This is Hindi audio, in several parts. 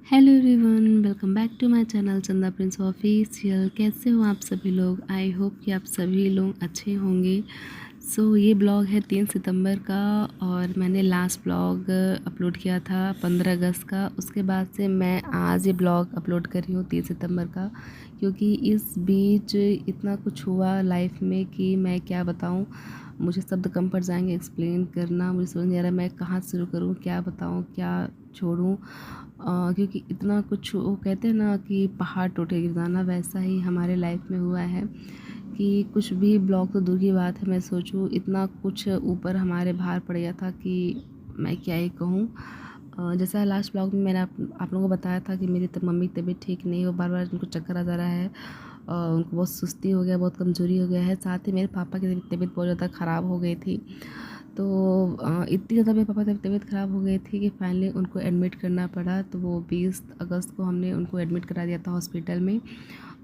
Hello everyone, welcome back to my channel Chanda prince official. कैसे हो आप सभी लोग? आई होप कि आप सभी लोग अच्छे होंगे। ये ब्लॉग है 3 सितंबर का और मैंने लास्ट ब्लॉग अपलोड किया था 15 अगस्त का। उसके बाद से मैं आज ये ब्लॉग अपलोड कर रही हूँ 3 सितंबर का, क्योंकि इस बीच इतना कुछ हुआ लाइफ में कि मैं क्या बताऊँ। मुझे शब्द कम पड़ जाएंगे एक्सप्लेन करना। मुझे समझ नहीं आ रहा मैं कहाँ से शुरू करूँ, क्या बताऊँ, क्या छोड़ूँ। क्योंकि इतना कुछ, वो कहते हैं ना कि पहाड़ टूटे गिरदाना, वैसा ही हमारे लाइफ में हुआ है कि कुछ भी ब्लॉग तो दूर की बात है, मैं सोचूं इतना कुछ ऊपर हमारे भार पड़ गया था कि मैं क्या ही कहूँ। जैसा लास्ट ब्लॉग में मैंने आप लोगों को बताया था कि मेरी मम्मी की तबीयत ठीक नहीं, वो बार बार उनको चक्कर आ जा रहा है और उनको बहुत सुस्ती हो गया, बहुत कमज़ोरी हो गया है। साथ ही मेरे पापा की तबीयत बहुत ज़्यादा ख़राब हो गई थी। तो इतनी ज़्यादा मेरे पापा की तबीयत ख़राब हो गई थी कि फाइनली उनको एडमिट करना पड़ा। तो वो 20 अगस्त को हमने उनको एडमिट करा दिया था हॉस्पिटल में।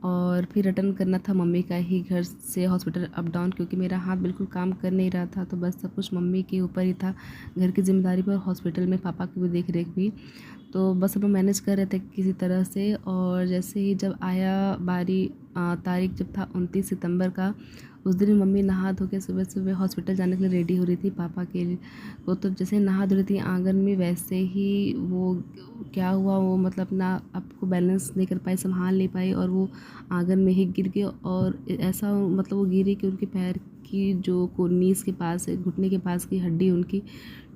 और फिर रिटर्न करना था मम्मी का ही घर से हॉस्पिटल अप डाउन, क्योंकि मेरा हाथ बिल्कुल काम कर नहीं रहा था। तो बस सब कुछ मम्मी के ऊपर ही था, घर की जिम्मेदारी पर, हॉस्पिटल में पापा की भी देख रेख भी। तो बस हम लोग मैनेज कर रहे थे किसी तरह से। और जैसे ही जब आया बारी, तारीख जब था 29 सितंबर का, उस दिन मम्मी नहा धो के सुबह सुबह हॉस्पिटल जाने के लिए रेडी हो रही थी पापा के लिए। वो तो जैसे नहा धो रही थी आंगन में, वैसे ही वो क्या हुआ, वो मतलब ना आपको बैलेंस नहीं कर पाई, संभाल नहीं पाई और वो आंगन में ही गिर गई। और ऐसा मतलब वो गिरी कि उनके पैर की जो कोनीस के पास है, घुटने के पास की हड्डी उनकी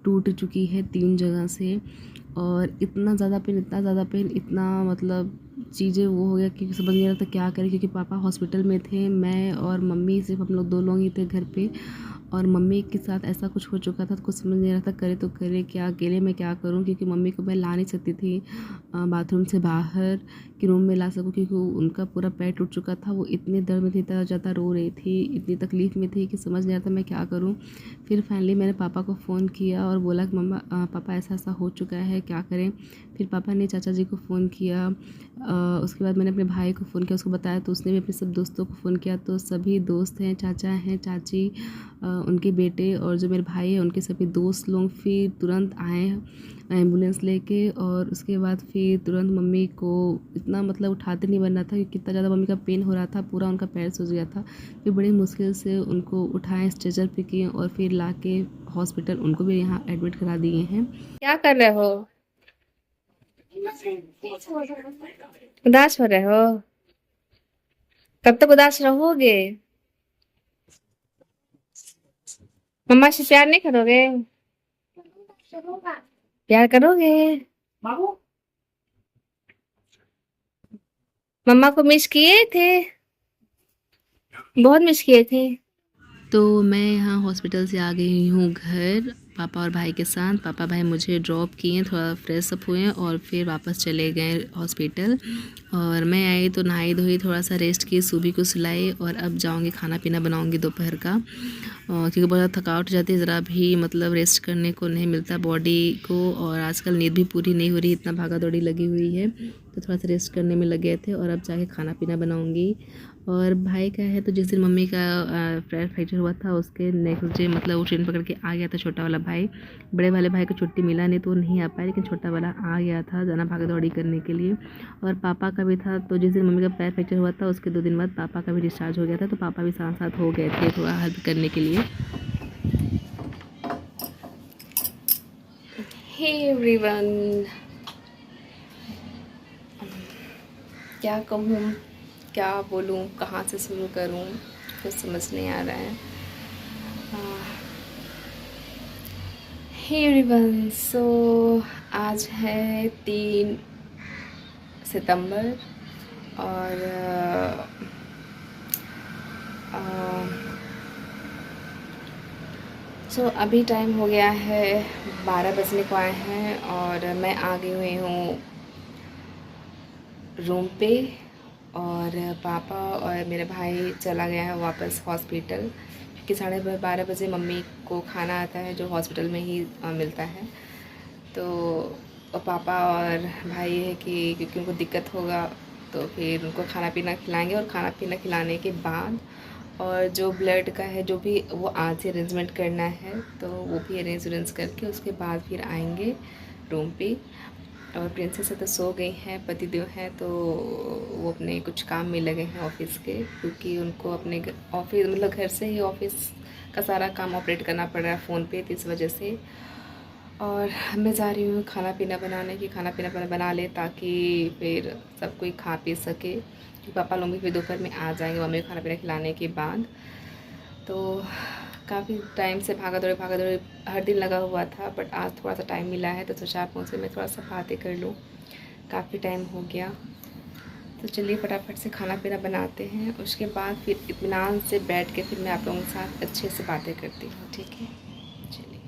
टूट चुकी है 3 जगह से। और इतना ज़्यादा पेन, इतना ज़्यादा पेन, इतना मतलब चीज़ें वो हो गया कि समझ नहीं आ रहा था क्या करें, क्योंकि पापा हॉस्पिटल में थे, मैं और मम्मी सिर्फ हम लोग 2 लोग ही थे घर पे। और मम्मी के साथ ऐसा कुछ हो चुका था तो कुछ समझ नहीं आ रहा था करे तो करे क्या, अकेले मैं क्या करूं, क्योंकि मम्मी को मैं ला नहीं सकती थी बाथरूम से बाहर कि रूम में ला सकूं, क्योंकि उनका पूरा पैर टूट चुका था। वो इतने दर्द में थी, इतना ज़्यादा रो रही थी, इतनी तकलीफ़ में थी कि समझ नहीं आ रहा था मैं क्या करूँ। फिर फाइनली मैंने पापा को फ़ोन किया और बोला कि मम्मा, पापा ऐसा ऐसा हो चुका है, क्या करें। फिर पापा ने चाचा जी को फ़ोन किया। उसके बाद मैंने अपने भाई को फ़ोन किया, उसको बताया, तो उसने भी अपने सब दोस्तों को फ़ोन किया। तो सभी दोस्त हैं, चाचा हैं, चाची, उनके बेटे और जो मेरे भाई हैं उनके सभी दोस्त लोग फिर तुरंत आए एम्बुलेंस लेके। और उसके बाद फिर तुरंत मम्मी को इतना मतलब उठाते नहीं बन रहा था, क्योंकि कितना ज़्यादा मम्मी का पेन हो रहा था, पूरा उनका पैर सूज गया था। फिर बड़ी मुश्किल से उनको उठाएं, स्ट्रेचर पे किए और फिर लाके हॉस्पिटल उनको भी यहाँ एडमिट करा दिए हैं। क्या कर रहे हो? उदास हो रहे हो? कब तक उदास रहोगे? मम्मा से प्यार नहीं करोगे? प्यार करोगे? मम्मा को मिस किए थे? बहुत मिस किए थे। तो मैं यहाँ हॉस्पिटल से आ गई हूँ घर पापा और भाई के साथ। पापा भाई मुझे ड्रॉप किए, थोड़ा फ्रेश अप हुए और फिर वापस चले गए हॉस्पिटल। और मैं आई तो नहाई धोई, थोड़ा सा रेस्ट की, सूबी को सुलाई और अब जाऊँगी खाना पीना बनाऊँगी दोपहर का। क्योंकि बहुत ज़्यादा थकावट हो जाती है, ज़रा भी मतलब रेस्ट करने को नहीं मिलता बॉडी को। और आजकल नींद भी पूरी नहीं हो रही, इतना भागा दौड़ी लगी हुई है, तो थोड़ा सा रेस्ट करने में लग गए थे। और अब जाके खाना पीना बनाऊँगी। और भाई का है तो जिस दिन मम्मी का पैर फ्रैक्चर हुआ था उसके नेक्स्ट डे मतलब वो ट्रेन पकड़ के आ गया था छोटा वाला भाई। बड़े वाले भाई को छुट्टी मिला नहीं तो वो नहीं आ पाया, लेकिन छोटा वाला आ गया था जाना भागा दौड़ी करने के लिए। और पापा का भी था, तो जिस दिन मम्मी का पैर फ्रैक्चर हुआ था उसके 2 दिन बाद पापा का भी डिस्चार्ज हो गया था, तो पापा भी साथ साथ हो गए थे थोड़ा हेल्प करने के लिए। हे एवरीवन, क्या कहूँ, क्या बोलूँ, कहाँ से शुरू करूँ, कुछ समझ नहीं आ रहा है। हे एवरीवन, आज है 3 सितंबर और अभी टाइम हो गया है 12 बजने को आए हैं और मैं आ गई हुई हूँ रूम पे। और पापा और मेरे भाई चला गया है वापस हॉस्पिटल, क्योंकि 12:30 बजे मम्मी को खाना आता है जो हॉस्पिटल में ही मिलता है। तो पापा और भाई है कि क्योंकि उनको दिक्कत होगा तो फिर उनको खाना पीना खिलाएंगे। और खाना पीना खिलाने के बाद और जो ब्लड का है जो भी वो आज ही अरेंजमेंट करना है, तो वो भी अरेंज करके उसके बाद फिर आएंगे रूम पे। और प्रिंसेस है तो सो गई हैं, पतिदेव हैं तो वो अपने कुछ काम में लगे हैं ऑफिस के, क्योंकि उनको अपने ऑफिस मतलब घर से ही ऑफिस का सारा काम ऑपरेट करना पड़ रहा है फ़ोन पे, तो इस वजह से। और मैं जा रही हूँ खाना पीना बनाने की, खाना पीना बना ले ताकि फिर सब कोई खा पी सके, क्योंकि पापा लोग भी फिर दोपहर में आ जाएंगे मम्मी को खाना पीना खिलाने के बाद। तो काफ़ी टाइम से भागा दौड़ी हर दिन लगा हुआ था, बट आज थोड़ा सा टाइम मिला है तो सोचा आप मुझसे मैं थोड़ा सा बातें कर लूँ, काफ़ी टाइम हो गया। तो चलिए फटाफट से खाना पीना बनाते हैं, उसके बाद फिर इत्मीनान से बैठ के फिर मैं आप लोगों के साथ अच्छे से बातें करती हूँ, ठीक है। चलिए,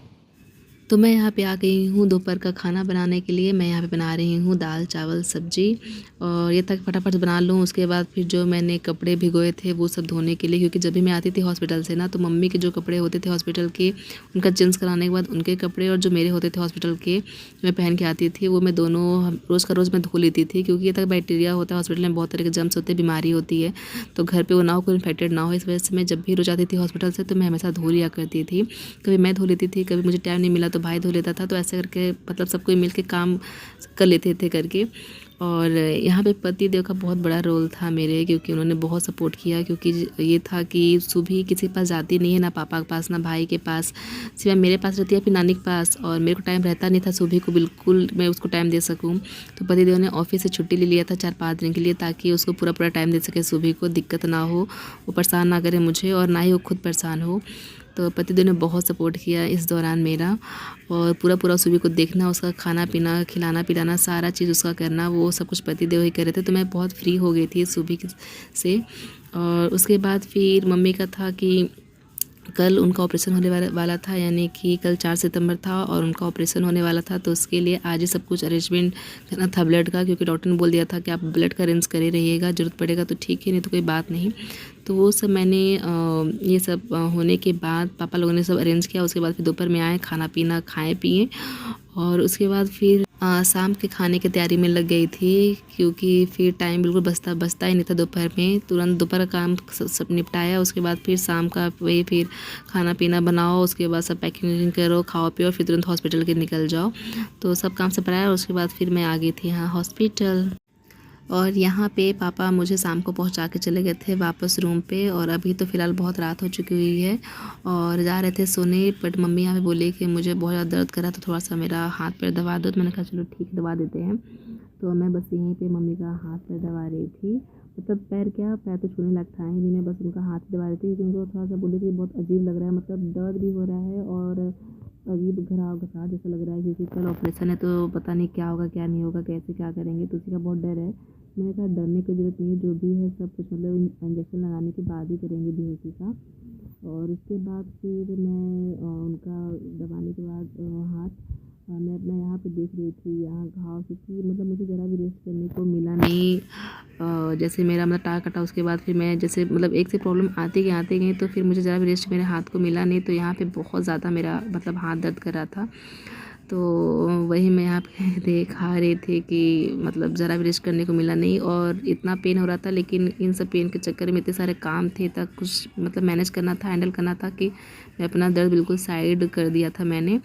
तो मैं यहाँ पे आ गई हूँ दोपहर का खाना बनाने के लिए। मैं यहाँ पे बना रही हूँ दाल चावल सब्जी, और ये तक फटाफट से बना लूँ। उसके बाद फिर जो मैंने कपड़े भिगोए थे वो सब धोने के लिए, क्योंकि जब भी मैं आती थी हॉस्पिटल से ना, तो मम्मी के जो कपड़े होते थे हॉस्पिटल के, उनका चेंज कराने के बाद उनके कपड़े और जो मेरे होते थे हॉस्पिटल के जो मैं पहन के आती थी, वो मैं दोनों रोज़ का रोज़ मैं धो लेती थी, क्योंकि ये तक बैक्टीरिया होता है हॉस्पिटल में, बहुत तरह के जर्म्स होते हैं, बीमारी होती है, तो घर पर वो ना हो, कोई इन्फेक्टेड ना हो। इस वजह से मैं जब भी रोज आती थी हॉस्पिटल से तो मैं हमेशा धो लिया करती थी। कभी मैं धो लेती थी, कभी मुझे टाइम नहीं मिला तो भाई धो लेता था, तो ऐसे करके मतलब सब कोई मिल के काम कर लेते थे करके। और यहाँ पे पति देव का बहुत बड़ा रोल था मेरे, क्योंकि उन्होंने बहुत सपोर्ट किया, क्योंकि ये था कि सुबह किसी के पास जाती नहीं है, ना पापा के पास ना भाई के पास, सिवाय मेरे पास रहती है फिर नानी के पास, और मेरे को टाइम रहता नहीं था सुबह को बिल्कुल मैं उसको टाइम दे सकूँ। तो पति देव ने ऑफिस से छुट्टी ले लिया था 4-5 दिन के लिए, ताकि उसको पूरा टाइम दे सके, सुबह को दिक्कत ना हो, वो परेशान ना करे मुझे और ना ही वो खुद परेशान हो। तो पतिदेव ने बहुत सपोर्ट किया इस दौरान मेरा, और पूरा सुबह को देखना, उसका खाना पीना खिलाना पिलाना सारा चीज़ उसका करना, वो सब कुछ पतिदेव ही कर रहे थे। तो मैं बहुत फ्री हो गई थी सुबह से। और उसके बाद फिर मम्मी का था कि कल उनका ऑपरेशन होने वाला था, यानी कि कल 4 सितंबर था और उनका ऑपरेशन होने वाला था, तो उसके लिए आज ही सब कुछ अरेंजमेंट करना था ब्लड का, क्योंकि डॉक्टर ने बोल दिया था कि आप ब्लड का अरेंज करे रहिएगा, ज़रूरत पड़ेगा तो ठीक है, नहीं तो कोई बात नहीं। तो वो सब मैंने ये सब होने के बाद पापा लोगों ने सब अरेंज किया। उसके बाद फिर दोपहर में आए, खाना पीना खाए पिए, और उसके बाद फिर शाम के खाने की तैयारी में लग गई थी, क्योंकि फिर टाइम बिल्कुल बचता ही नहीं था दोपहर में। तुरंत दोपहर का काम सब निपटाया, उसके बाद फिर शाम का वही फिर खाना पीना बनाओ, उसके बाद सब पैकिंग करो, खाओ पियो, फिर तुरंत हॉस्पिटल के निकल जाओ। तो सब काम सब कराया, उसके बाद फिर मैं आ गई थी यहाँ हॉस्पिटल। और यहाँ पे पापा मुझे शाम को पहुँचा के चले गए थे वापस रूम पे, और अभी तो फ़िलहाल बहुत रात हो चुकी हुई है और जा रहे थे सोने, बट मम्मी यहाँ पे बोली कि मुझे बहुत ज़्यादा दर्द करा, तो थोड़ा सा मेरा हाथ पैर दबा दो। तो मैंने कहा चलो ठीक है दबा देते हैं। तो मैं बस यहीं पे मम्मी का हाथ पैर दबा रही थी, मतलब पैर तो छूने लायक था ही नहीं, मैं बस उनका हाथ दबा रही थी, क्योंकि उनको थोड़ा सा बोली थी बहुत अजीब लग रहा है, मतलब दर्द भी हो रहा है और अजीब घसा जैसा लग रहा है, क्योंकि कल ऑपरेशन है तो पता नहीं क्या होगा क्या नहीं होगा, कैसे क्या करेंगे, तो उसी का बहुत डर है। मैंने कहा डरने की ज़रूरत नहीं है, जो भी है सब कुछ मतलब इंजेक्शन लगाने के बाद ही करेंगे बेहोशी का। और उसके बाद फिर मैं उनका दबाने के बाद हाथ मैं अपना यहाँ पे देख रही थी यहाँ घाव, क्योंकि मतलब मुझे ज़रा भी रेस्ट करने को मिला नहीं। जैसे मेरा मतलब टाँग कटा, उसके बाद फिर मैं जैसे मतलब एक से प्रॉब्लम आती गई तो फिर मुझे ज़रा भी रेस्ट मेरे हाथ को मिला नहीं, तो यहाँ पे बहुत ज़्यादा मेरा मतलब हाथ दर्द कर रहा था। तो वही मैं यहाँ पे देखा रही थी कि मतलब ज़रा भी रेस्ट करने को मिला नहीं और इतना पेन हो रहा था, लेकिन इन सब पेन के चक्कर में इतने सारे काम थे, तक कुछ मतलब मैनेज करना था, हैंडल करना था, कि मैं अपना दर्द बिल्कुल साइड कर दिया था मैंने।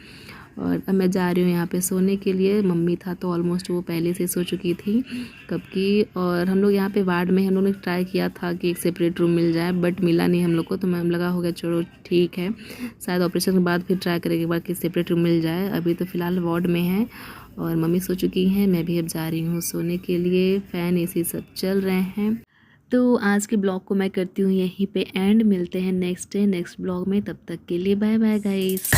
और अब मैं जा रही हूँ यहाँ पे सोने के लिए। मम्मी था तो ऑलमोस्ट वो पहले से सो चुकी थी कब की। और हम लोग यहाँ पे वार्ड में हम लोग ने ट्राई किया था कि एक सेपरेट रूम मिल जाए, बट मिला नहीं हम लोग को, तो मैम लगा हो गया चलो ठीक है, शायद ऑपरेशन के बाद फिर ट्राई करेंगे एक बार कि सेपरेट रूम मिल जाए। अभी तो फ़िलहाल वार्ड में है और मम्मी सो चुकी हैं, मैं भी अब जा रही हूँ सोने के लिए। फ़ैन एसी सब चल रहे हैं। तो आज के ब्लॉग को मैं करती हूँ यहीं पे एंड। मिलते हैं नेक्स्ट ब्लॉग में, तब तक के लिए बाय बाय गाइस।